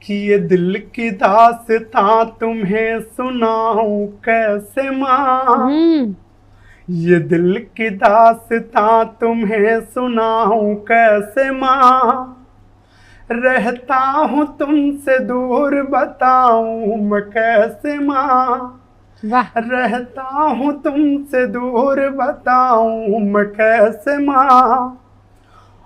कि ये दिल की दास्तां तुम्हें सुनाऊं कैसे माँ। ये दिल की दास्तां तुम्हें सुनाऊं कैसे माँ। रहता हूँ तुमसे दूर बताऊं मैं कैसे माँ। वाह। रहता हूँ तुमसे दूर बताऊं मैं कैसे माँ।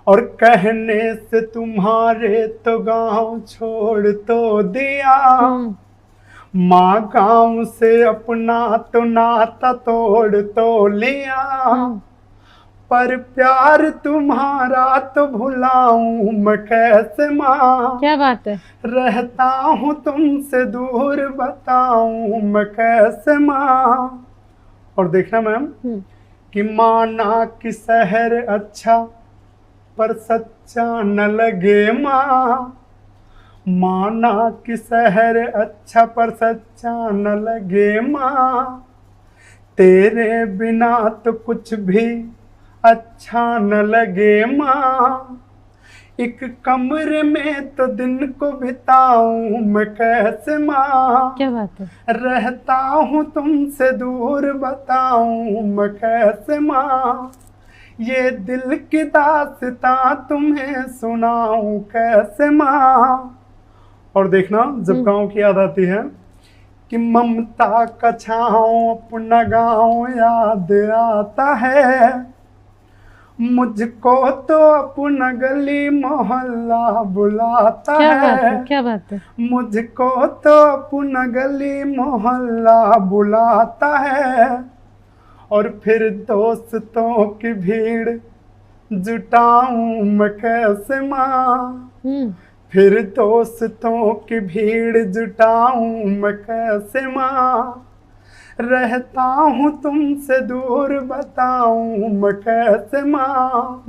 और कहने से तुम्हारे तो गांव छोड़ तो दिया। माँ गांव से अपना तो नाता तोड़ तो लिया। पर प्यार तुम्हारा तो भुलाऊं मैं कैसे माँ। क्या बात है। रहता हूँ तुमसे दूर बताऊं मैं कैसे माँ। और देखना मैम कि माना कि शहर अच्छा पर सच्चा न लगे माँ। माना कि शहर अच्छा पर सच्चा न लगे माँ। तेरे बिना तो कुछ भी अच्छा न लगे माँ। एक कमरे में तो दिन को बिताऊं मैं कैसे माँ। क्या बात है। रहता हूँ तुमसे दूर बताऊं मैं कैसे माँ। ये दिल की दास्तां तुम्हें सुनाऊं कैसे माँ। और देखना जब गांव की याद आती है कि ममता का छाँव अपना गांव याद आता है। मुझको तो अपना गली मोहल्ला बुलाता क्या बात है। है। क्या बात है। मुझको तो अपना गली मोहल्ला बुलाता है। और फिर दोस्तों की भीड़ जुटाऊं मैं कैसे माँ। फिर दोस्तों की भीड़ जुटाऊं मैं कैसे माँ। रहता हूँ तुमसे दूर बताऊं मैं कैसे माँ।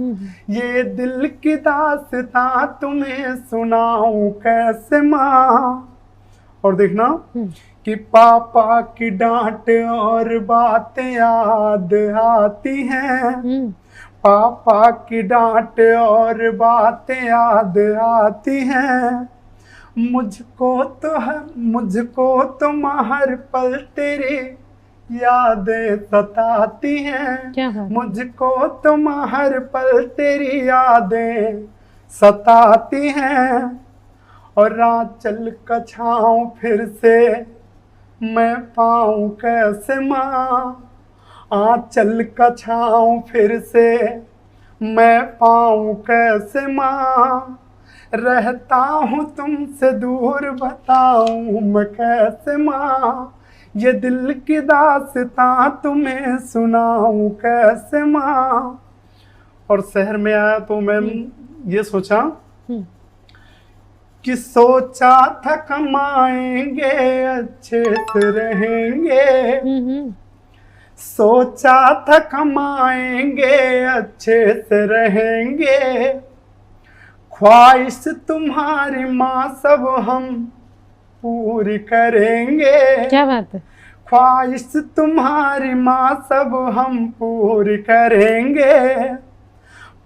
ये दिल की दास्तां तुम्हें सुनाऊं कैसे माँ। और देखना कि पापा की डांट और बातें याद आती हैं। पापा की डांट और बातें याद आती हैं। मुझको तो हर पल तेरी यादें सताती हैं। मुझको तो हर पल तेरी यादें सताती हैं। और आंचल का छाँव फिर से मैं पाऊं कैसे माँ। आंचल का छाँव फिर से मैं पाऊं कैसे माँ। रहता हूँ तुमसे दूर बताऊं मैं कैसे माँ। ये दिल की दास्तां तुम्हें सुनाऊं कैसे माँ। और शहर में आया तो मैं ये सोचा कि सोचा था कमाएंगे अच्छे से रहेंगे। सोचा था कमाएंगे अच्छे से रहेंगे। ख्वाहिश तुम्हारी माँ सब हम पूरी करेंगे। क्या बात है। ख्वाहिश तुम्हारी माँ सब हम पूरी करेंगे।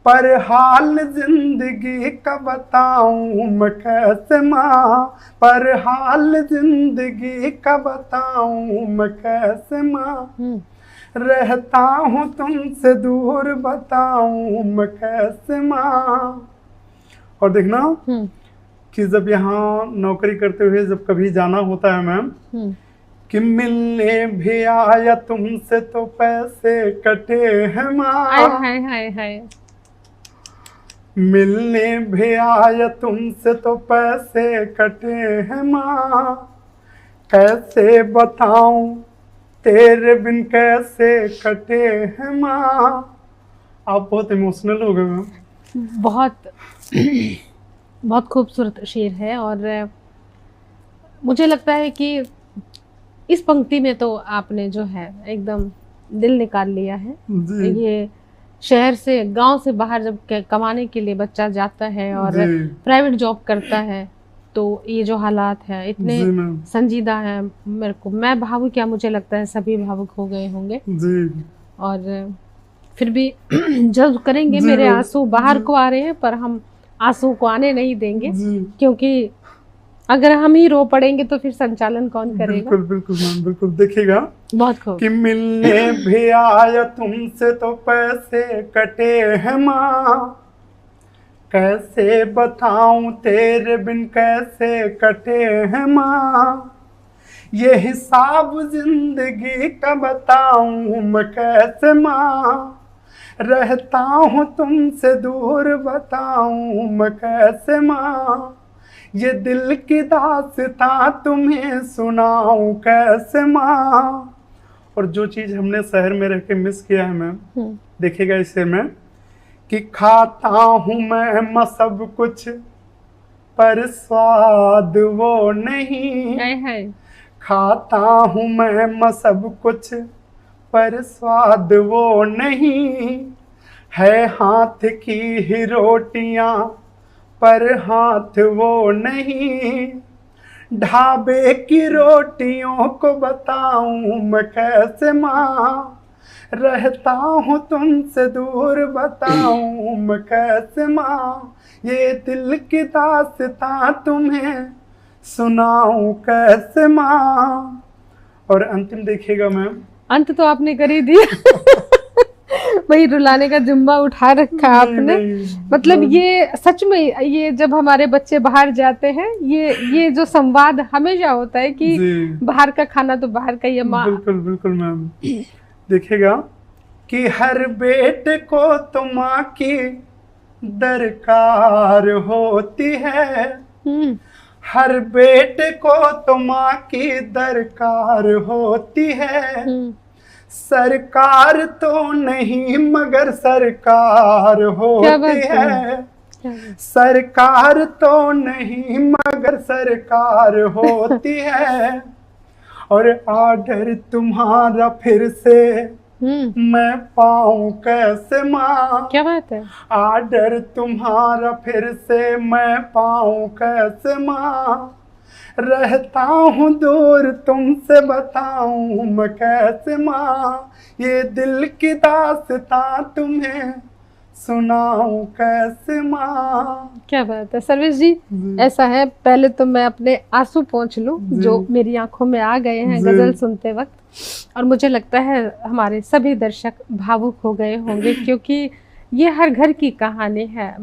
पर हाल जिंदगी का बताऊं मैं कैसे माँ। पर हाल जिंदगी का बताऊं मैं कैसे माँ। रहता हूँ तुमसे दूर बताऊं मैं कैसे माँ। और देखना कि जब यहाँ नौकरी करते हुए जब कभी जाना होता है मैम कि मिलने भी आया तुमसे तो पैसे कटे हैं माँ। हाय हाय हाय। मिलने भी आया तुमसे तो पैसे कटे हैं माँ। कैसे बताऊं तेरे बिन कैसे कटे हैं माँ। आप बहुत इमोशनल हो गए मैम। बहुत बहुत खूबसूरत शेर है और मुझे लगता है कि इस पंक्ति में तो आपने जो है एकदम दिल निकाल लिया है। ये शहर से गांव से बाहर जब कमाने के लिए बच्चा जाता है और प्राइवेट जॉब करता है तो ये जो हालात है इतने संजीदा है। मैं भावुक क्या, मुझे लगता है सभी भावुक हो गए होंगे और फिर भी जज करेंगे। मेरे आंसू बाहर को आ रहे हैं पर हम आंसू को आने नहीं देंगे क्योंकि अगर हम ही रो पड़ेंगे तो फिर संचालन कौन करेगा? बिल्कुल बिल्कुल मैम, बिल्कुल। देखिएगा बहुत खूब। कि मिलने भी आया तुमसे तो पैसे कटे हैं माँ, कैसे बताऊं तेरे बिन कैसे कटे हैं माँ, ये हिसाब जिंदगी का बताऊं मैं कैसे माँ, रहता हूँ तुमसे दूर बताऊं मैं कैसे माँ, ये दिल की दास्तां तुम्हें सुनाऊं कैसे माँ। और जो चीज़ हमने शहर में रह के मिस किया है मैम, देखिएगा इसे में कि खाता हूँ मैं सब कुछ पर स्वाद वो नहीं, है। खाता हूँ मैं सब कुछ पर स्वाद वो नहीं, है हाथ की ही रोटियां पर हाथ वो नहीं, ढाबे की रोटियों को बताऊं मैं कैसे माँ, रहता हूँ तुमसे दूर बताऊं मैं कैसे माँ, ये दिल की दास्तां तुम्हें सुनाऊं कैसे माँ। और अंतिम देखिएगा मैम, अंत तो आपने कर ही दिया। वही रुलाने का जुम्बा उठा रखा आपने। मतलब ये सच में, ये जब हमारे बच्चे बाहर जाते हैं, ये जो संवाद हमेशा होता है कि बाहर का खाना तो बाहर का ही है माँ। बिल्कुल बिल्कुल मैम। देखिएगा कि हर बेटे को तो माँ की दरकार होती है, हर बेटे को तो माँ की दरकार होती है, सरकार तो नहीं मगर सरकार होती है, सरकार तो नहीं मगर सरकार होती है, और आर्डर तुम्हारा फिर से मैं पाऊं कैसे माँ, क्या बात है, आर्डर तुम्हारा फिर से मैं पाऊं कैसे माँ, रहता हूँ दूर तुमसे बताऊं मैं कैसे माँ, ये दिल की दास्तां तुम्हें सुनाऊं कैसे माँ। क्या बात है सर्वेश जी। ऐसा है, पहले तो मैं अपने आंसू पोंछ लूं जो मेरी आंखों में आ गए हैं गजल सुनते वक्त, और मुझे लगता है हमारे सभी दर्शक भावुक हो गए होंगे क्योंकि ये हर घर की कहानी है।